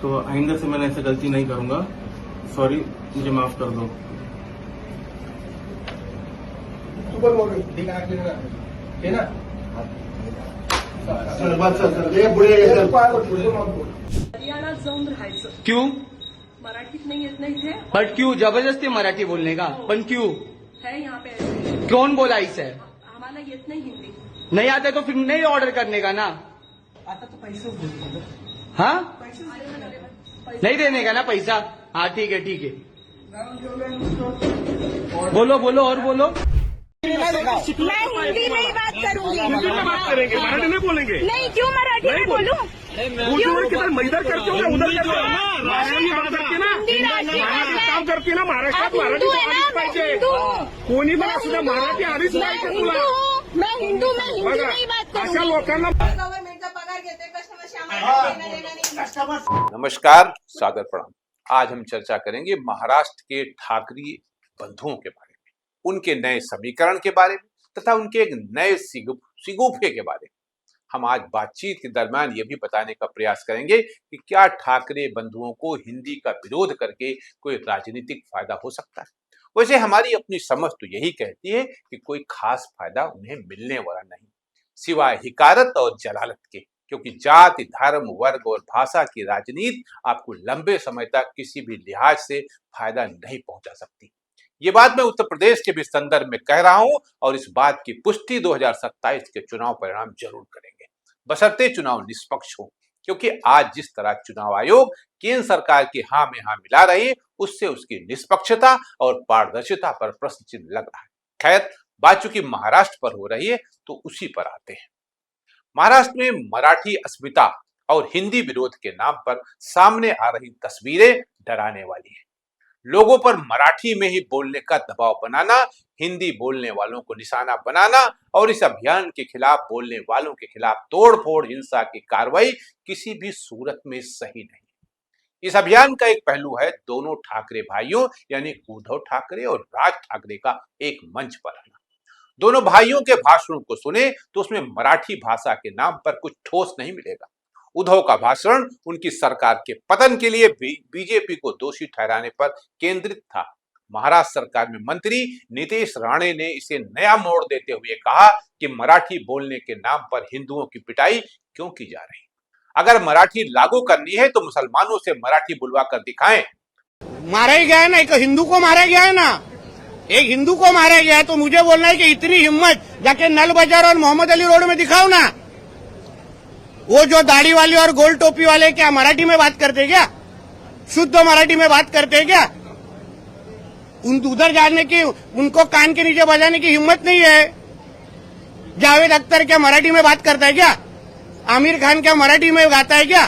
तो आइंदा से मैंने ऐसे गलती नहीं करूंगा। सॉरी, मुझे माफ कर दो। हरियाणात जाऊन राहायचं, क्यों? मराठीत नाही येत नाही इथे, बट क्यों? जबरदस्ती मराठी बोलने का? पण क्यों? है यहाँ पे ऐसे। कौन बोला इसे? आम्हाला येत नाही हिंदी। नहीं आते तो फिर नहीं ऑर्डर करने का ना। आता तो पैसे बोलतो, हाँ, पैसे नहीं देने का ना पैसा। हाँ ठीक है, ठीक है। बोलो बोलो और बोलो। मैं हिंदी में ही बात करूंगी। हिंदी में बात करेंगे, मराठी में बोलेंगे। नहीं, क्यों मराठी में बोलूं? क्यों? किधर मैं इधर करती हूँ, उधर करती हूँ। महाराष्ट्र बात करते ना, महाराष्ट्र काम करते ना, महाराष्ट्रात मराठी आलीच पाहिजे। कोणी पण असू द्या, मराठी आलीच पाहिजे तुला। मैं हिंदू में हिंदी में ही बात अशा करूंगी। लोकांना गव्हर्नमेंटचा पगार घेते, कस्टमरशी आम्हाला देणं देणं नाही। नमस्कार, सादर प्रणाम। आज हम चर्चा करेंगे महाराष्ट्र के ठाकरे बंधुओं के बारे में, उनके नए समीकरण के बारे में तथा उनके एक नए सिगुफे के बारे में। हम आज बातचीत के दरमियान ये भी बताने का प्रयास करेंगे कि क्या ठाकरे बंधुओं को हिंदी का विरोध करके कोई राजनीतिक फायदा हो सकता है। वैसे हमारी अपनी समझ तो यही कहती है कि कोई खास फायदा उन्हें मिलने वाला नहीं, सिवाय हिकारत और जलालत के, क्योंकि जाति, धर्म, वर्ग और भाषा की राजनीति आपको लंबे समय तक किसी भी लिहाज से फायदा नहीं पहुंचा सकती। ये बात मैं उत्तर प्रदेश के भी संदर्भ में कह रहा हूं और इस बात की पुष्टि 2027 के चुनाव परिणाम जरूर करेंगे, बशर्ते चुनाव निष्पक्ष हो, क्योंकि आज जिस तरह चुनाव आयोग केंद्र सरकार की हाँ में हाँ मिला रही है, उससे उसकी निष्पक्षता और पारदर्शिता पर प्रश्न चिन्ह लग रहा है। खैर, बात चूंकि महाराष्ट्र पर हो रही है तो उसी पर आते हैं। महाराष्ट्र में मराठी अस्मिता और हिंदी विरोध के नाम पर सामने आ रही तस्वीरें डराने वाली हैं। लोगों पर मराठी में ही बोलने का दबाव बनाना, हिंदी बोलने वालों को निशाना बनाना और इस अभियान के खिलाफ बोलने वालों के खिलाफ तोड़फोड़ हिंसा की कार्रवाई किसी भी सूरत में सही नहीं। इस अभियान का एक पहलू है दोनों ठाकरे भाइयों यानी उद्धव ठाकरे और राज ठाकरे का एक मंच पर आना। दोनों भाइयों के भाषणों को सुने तो उसमें मराठी भाषा के नाम पर कुछ ठोस नहीं मिलेगा। उद्धव का भाषण उनकी सरकार के पतन के लिए बीजेपी को दोषी ठहराने पर केंद्रित था। महाराष्ट्र सरकार में मंत्री नीतीश राणे ने इसे नया मोड़ देते हुए कहा कि मराठी बोलने के नाम पर हिंदुओं की पिटाई क्यों की जा रही। अगर मराठी लागू करनी है तो मुसलमानों से मराठी बुलवा कर दिखाएं। मारा ही गया है ना, एक हिंदू को मारा गया है ना, एक हिंदू को मारा गया है, तो मुझे बोलना है कि इतनी हिम्मत जाके नल बाजार और मोहम्मद अली रोड में दिखाओ ना। वो जो दाढ़ी वाले और गोल टोपी वाले क्या मराठी में बात करते क्या? शुद्ध मराठी में बात करते क्या? उधर जाने की, उनको कान के नीचे बजाने की हिम्मत नहीं है। जावेद अख्तर क्या मराठी में बात करता है क्या? आमिर खान क्या मराठी में गाता है क्या?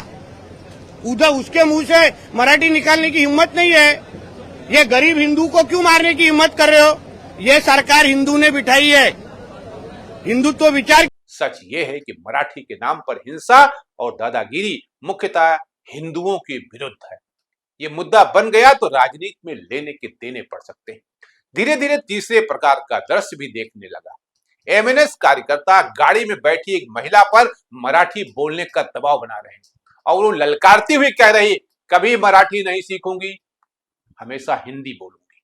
उधर उसके मुंह से मराठी निकालने की हिम्मत नहीं है। ये गरीब हिंदू को क्यों मारने की हिम्मत कर रहे हो? ये सरकार हिंदू ने बिठाई है, हिंदुत्व विचार। सच ये है कि मराठी के नाम पर हिंसा और दादागिरी मुख्यतः हिंदुओं के विरुद्ध है। ये मुद्दा बन गया तो राजनीति में लेने के देने पड़ सकते हैं। धीरे धीरे तीसरे प्रकार का दृश्य भी देखने लगा। एमएनएस कार्यकर्ता गाड़ी में बैठी एक महिला पर मराठी बोलने का दबाव बना रहे हैं और वो ललकारती हुई कह रही, कभी मराठी नहीं सीखूंगी, हमेशा हिंदी बोलूंगी।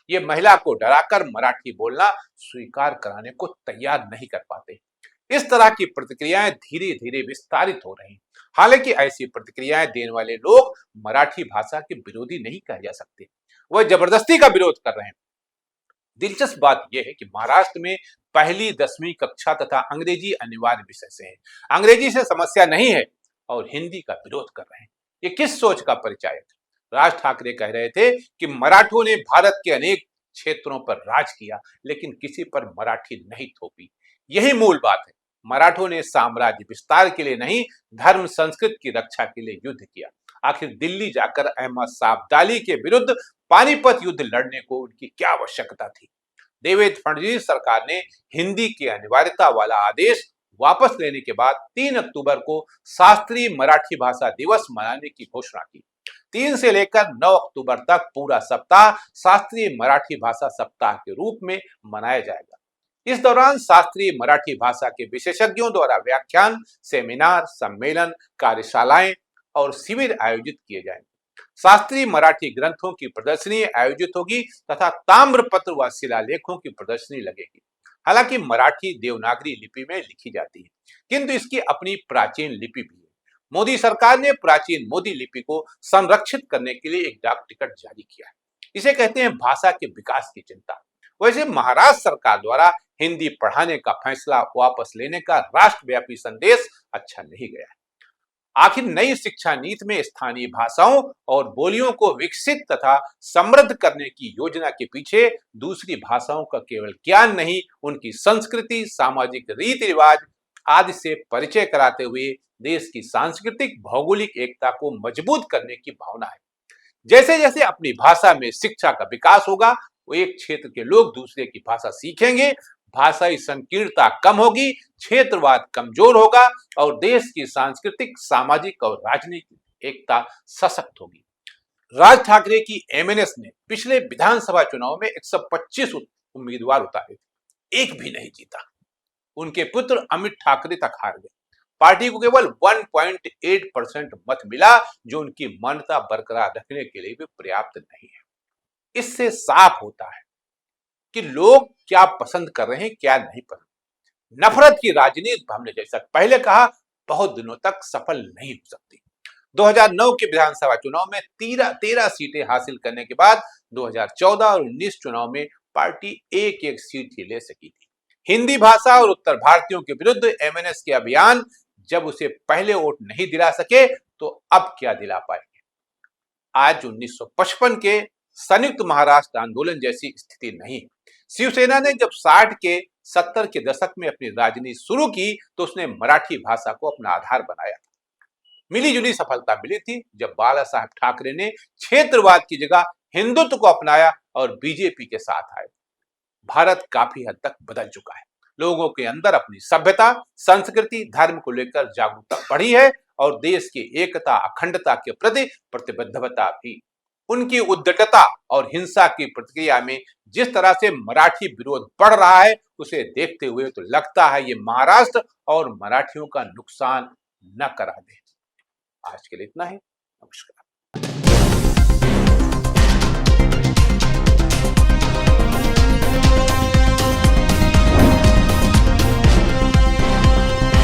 ये महिला को डराकर मराठी बोलना स्वीकार कराने को तैयार नहीं कर पाते। इस तरह की प्रतिक्रियाएं धीरे धीरे विस्तारित हो रही हैं। हालांकि ऐसी प्रतिक्रियाएं देने वाले लोग मराठी भाषा के विरोधी नहीं कहे जा सकते, वह जबरदस्ती का विरोध कर रहे हैं। दिलचस्प बात यह है कि महाराष्ट्र में पहली 10वीं कक्षा तथा अंग्रेजी अनिवार्य विषय से है, अंग्रेजी से समस्या नहीं है और हिंदी का विरोध कर रहे हैं। ये किस सोच का परिचायक है? राज ठाकरे कह रहे थे कि मराठों ने भारत के अनेक क्षेत्रों पर राज किया लेकिन किसी पर मराठी नहीं थोपी। यही मूल बात है। मराठों ने साम्राज्य विस्तार के लिए नहीं, धर्म संस्कृति की रक्षा के लिए युद्ध किया। आखिर दिल्ली जाकर अहमद शाह अब्दाली के विरुद्ध पानीपत युद्ध लड़ने को उनकी क्या आवश्यकता थी? देवेंद्र फडणवीस सरकार ने हिंदी की अनिवार्यता वाला आदेश वापस लेने के बाद 3 अक्टूबर को शास्त्रीय मराठी भाषा दिवस मनाने की घोषणा की। 3 से लेकर 9 अक्टूबर तक पूरा सप्ताह शास्त्रीय मराठी भाषा सप्ताह के रूप में मनाया जाएगा। इस दौरान शास्त्रीय मराठी भाषा के विशेषज्ञों द्वारा व्याख्यान, सेमिनार, सम्मेलन, कार्यशालाएं और शिविर आयोजित किए जाएंगे। शास्त्रीय मराठी ग्रंथों की प्रदर्शनी आयोजित होगी तथा ताम्रपत्र व शिलालेखों की प्रदर्शनी लगेगी। हालांकि मराठी देवनागरी लिपि में लिखी जाती है, किंतु इसकी अपनी प्राचीन लिपि भी है। मोदी सरकार ने प्राचीन मोदी लिपि को संरक्षित करने के लिए एक डाक टिकट जारी किया है। इसे कहते हैं भाषा के विकास की चिंता। वैसे महाराष्ट्र सरकार द्वारा हिंदी पढ़ाने का फैसला वापस लेने का राष्ट्रव्यापी संदेश अच्छा नहीं गया है। आखिर नई शिक्षा नीति में स्थानीय भाषाओं और बोलियों को विकसित तथा समृद्ध करने की योजना के पीछे दूसरी भाषाओं का केवल ज्ञान नहीं, उनकी संस्कृति, सामाजिक रीति रिवाज आदि से परिचय कराते हुए देश की सांस्कृतिक भौगोलिक एकता को मजबूत करने की भावना है। जैसे जैसे अपनी भाषा में शिक्षा का विकास होगा, वो एक क्षेत्र के लोग दूसरे की भाषा सीखेंगे, भाषाई संकीर्णता कम होगी, क्षेत्रवाद कमजोर होगा और देश की सांस्कृतिक, सामाजिक और राजनीतिक एकता सशक्त होगी। राज ठाकरे की एमएनएस ने पिछले विधानसभा चुनाव में 125 उम्मीदवार उतारे थे, एक भी नहीं जीता। उनके पुत्र अमित ठाकरे तक हार गए। पार्टी को केवल 1.8% मत मिला, जो उनकी मान्यता बरकरार रखने के लिए भी पर्याप्त नहीं है। इससे साफ होता है कि लोग क्या पसंद कर रहे हैं, क्या नहीं पसंद। नफरत की राजनीति, हमने जैसा पहले कहा, बहुत दिनों तक सफल नहीं हो सकती। 2009 के विधानसभा चुनाव में 13 सीटें हासिल करने के बाद 2014 और 19 चुनाव में पार्टी एक सीट ही ले सकी थी। हिंदी भाषा और उत्तर भारतीयों के विरुद्ध एमएनएस के अभियान जब उसे पहले वोट नहीं दिला सके, तो अब क्या दिला पाएंगे। आज 1955 के संयुक्त महाराष्ट्र आंदोलन जैसी स्थिति नहीं। शिवसेना ने जब 60 के 70 के दशक में अपनी राजनीति शुरू की, तो उसने मराठी भाषा को अपना आधार बनाया था। मिली जुली सफलता मिली थी जब बाला साहब ठाकरे ने क्षेत्रवाद की जगह हिंदुत्व को अपनाया और बीजेपी के साथ आए। भारत काफी हद तक बदल चुका है। लोगों के अंदर अपनी सभ्यता, संस्कृति, धर्म को लेकर जागरूकता बढ़ी है और देश की एकता, अखंडता के प्रति प्रतिबद्धता भी। उनकी उद्दंडता और हिंसा की प्रतिक्रिया में जिस तरह से मराठी विरोध बढ़ रहा है, उसे देखते हुए तो लगता है ये महाराष्ट्र और मराठियों का नुकसान न करा दे। आज के लिए इतना ही। नमस्कार।